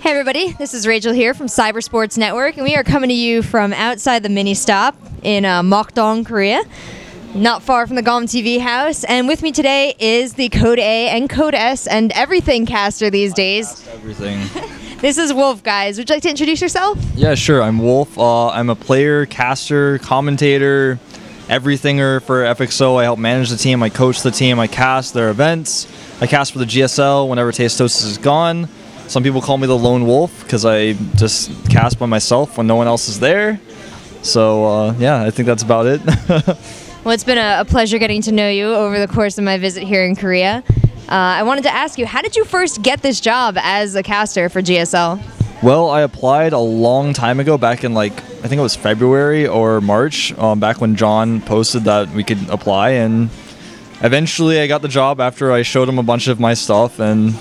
Hey everybody, this is Rachel here from Cybersports Network, and we are coming to you from outside the mini stop in Mokdong, Korea, not far from the GOM TV house. And with me today is the Code A and Code S and everything caster these days. Everything. This is Wolf, guys. Would you like to introduce yourself? Yeah, sure. I'm Wolf. I'm a player, caster, commentator, everythinger for FXO. I help manage the team. I coach the team. I cast their events. I cast for the GSL whenever Tastos is gone. Some people call me the Lone Wolf because I just cast by myself when no one else is there. So, yeah, I think that's about it. Well, it's been a pleasure getting to know you over the course of my visit here in Korea. I wanted to ask you, how did you first get this job as a caster for GSL? Well, I applied a long time ago, back in I think it was February or March, back when John posted that we could apply. And eventually I got the job after I showed him a bunch of my stuff, and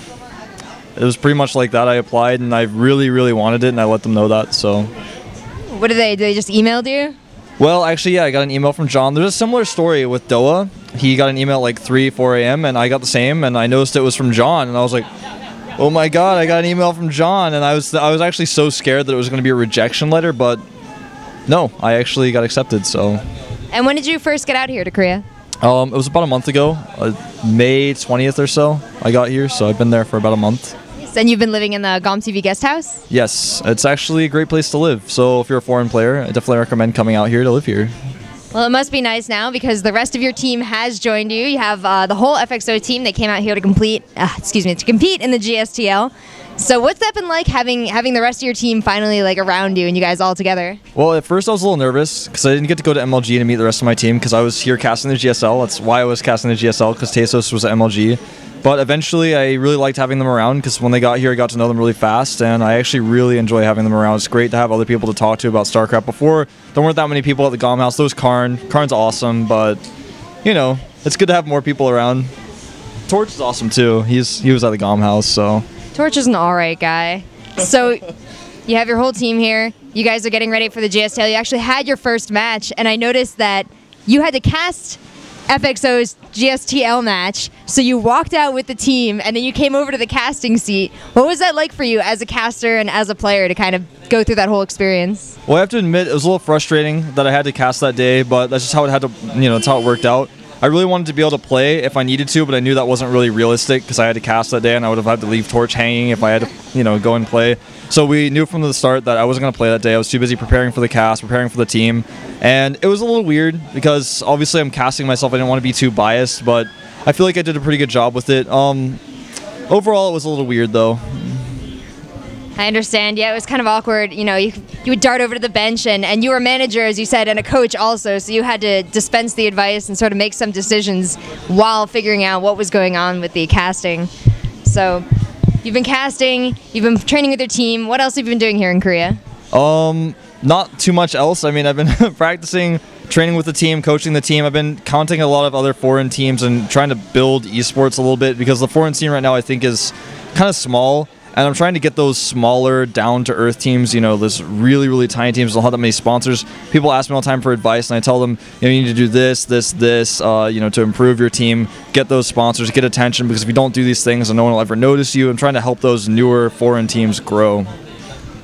it was pretty much like that. I applied and I really, really wanted it, and I let them know that. So, what did they just emailed you? Well, actually, yeah, I got an email from John. There's a similar story with Doa. He got an email at 3, 4 a.m. and I got the same, and I noticed it was from John, and I was like, oh my god, I got an email from John. And I was actually so scared that it was going to be a rejection letter, but no, I actually got accepted. So. And when did you first get out here to Korea? It was about a month ago, May 20th or so. I got here, so I've been there for about a month. And you've been living in the GOM TV guest house? Yes, it's actually a great place to live. So if you're a foreign player, I definitely recommend coming out here to live here. Well, it must be nice now because the rest of your team has joined you. You have the whole FXO team. They came out here to compete in the GSTL. So what's that been like having the rest of your team finally around you and you guys all together? Well, at first I was a little nervous because I didn't get to go to MLG to meet the rest of my team because I was here casting the GSL. That's why I was casting the GSL, because Tastos was at MLG. But eventually I really liked having them around because when they got here I got to know them really fast, and I actually really enjoy having them around. It's great to have other people to talk to about StarCraft. Before, there weren't that many people at the GOM house. There was Karn. Karn's awesome, but, you know, it's good to have more people around. Torch is awesome too. He was at the GOM house, so. Torch is an alright guy. So you have your whole team here. You guys are getting ready for the GSTL. You actually had your first match, and I noticed that you had to cast FXO's GSTL match, so you walked out with the team and then you came over to the casting seat. What was that like for you as a caster and as a player to kind of go through that whole experience? Well, I have to admit it was a little frustrating that I had to cast that day, but that's just how it had to, that's how it worked out. I really wanted to be able to play if I needed to, but I knew that wasn't really realistic because I had to cast that day and I would have had to leave Torch hanging if I had to, go and play. So we knew from the start that I wasn't going to play that day. I was too busy preparing for the cast, preparing for the team. And it was a little weird because obviously I'm casting myself. I didn't want to be too biased, but I feel like I did a pretty good job with it. Overall, it was a little weird though. I understand. Yeah, it was kind of awkward. You would dart over to the bench, and you were a manager, as you said, and a coach also, so you had to dispense the advice and sort of make some decisions while figuring out what was going on with the casting. So you've been casting, you've been training with your team. What else have you been doing here in Korea? Not too much else. I mean, I've been practicing, training with the team, coaching the team. I've been counting a lot of other foreign teams and trying to build esports a little bit because the foreign scene right now I think is kind of small. And I'm trying to get those smaller, down-to-earth teams, those really, really tiny teams that don't have that many sponsors. People ask me all the time for advice, and I tell them, you need to do this, to improve your team, get those sponsors, get attention, because if you don't do these things, then no one will ever notice you. I'm trying to help those newer foreign teams grow.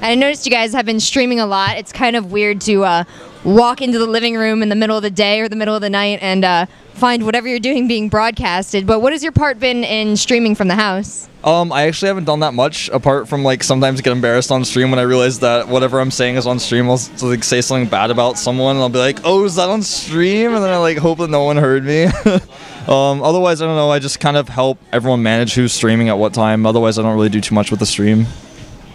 I noticed you guys have been streaming a lot. It's kind of weird to walk into the living room in the middle of the day or the middle of the night and find whatever you're doing being broadcasted. But what has your part been in streaming from the house? I actually haven't done that much, apart from sometimes get embarrassed on stream when I realize that whatever I'm saying is on stream. I'll say something bad about someone and I'll be like, oh, is that on stream? And then I hope that no one heard me. Otherwise, I don't know, I just kind of help everyone manage who's streaming at what time. Otherwise, I don't really do too much with the stream.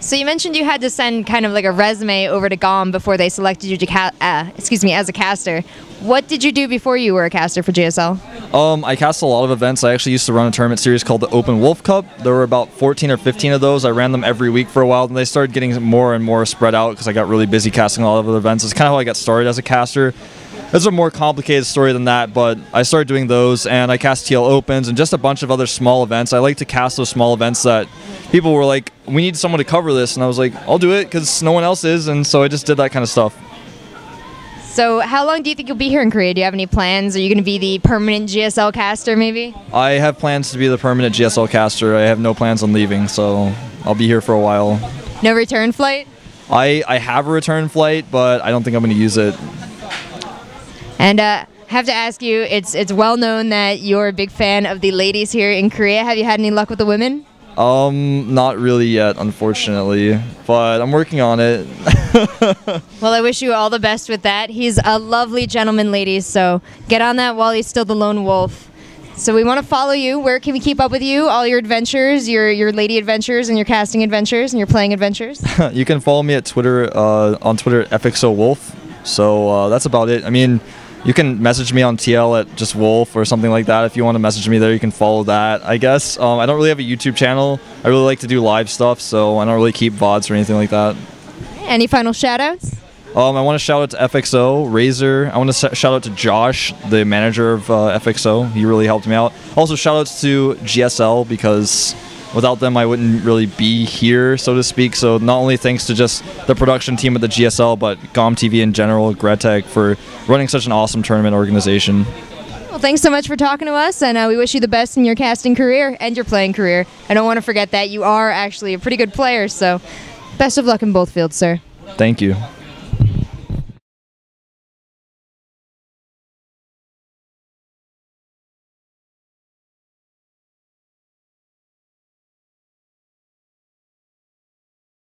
So you mentioned you had to send kind of a resume over to GOM before they selected you to as a caster. What did you do before you were a caster for GSL? I cast a lot of events. I actually used to run a tournament series called the Open Wolf Cup. There were about 14 or 15 of those. I ran them every week for a while, and they started getting more and more spread out because I got really busy casting a lot of other events. It's kind of how I got started as a caster. It's a more complicated story than that, but I started doing those, and I cast TL Opens and just a bunch of other small events. I like to cast those small events that people were like, we need someone to cover this, and I was like, I'll do it because no one else is, and so I just did that kind of stuff. So how long do you think you'll be here in Korea? Do you have any plans? Are you going to be the permanent GSL caster maybe? I have plans to be the permanent GSL caster. I have no plans on leaving, so I'll be here for a while. No return flight? I have a return flight, but I don't think I'm going to use it. And have to ask you, it's well known that you're a big fan of the ladies here in Korea. Have you had any luck with the women? Not really yet, unfortunately, but I'm working on it. Well, I wish you all the best with that. He's a lovely gentleman, ladies, so get on that while he's still the lone wolf. So we want to follow you. Where can we keep up with you? All your adventures, your lady adventures and your casting adventures and your playing adventures? You can follow me at Twitter, on Twitter at FXO Wolf. So that's about it. I mean, you can message me on TL at just Wolf or something like that. If you want to message me there, you can follow that, I guess. I don't really have a YouTube channel. I really like to do live stuff, so I don't really keep VODs or anything like that. Any final shout-outs? I want to shout out to FXO, Razor. I want to shout out to Josh, the manager of FXO. He really helped me out. Also, shout outs to GSL, because without them, I wouldn't really be here, so to speak. So not only thanks to just the production team at the GSL, but GOM TV in general, Gretec, for running such an awesome tournament organization. Well, thanks so much for talking to us, and we wish you the best in your casting career and your playing career. I don't want to forget that you are actually a pretty good player, so best of luck in both fields, sir. Thank you.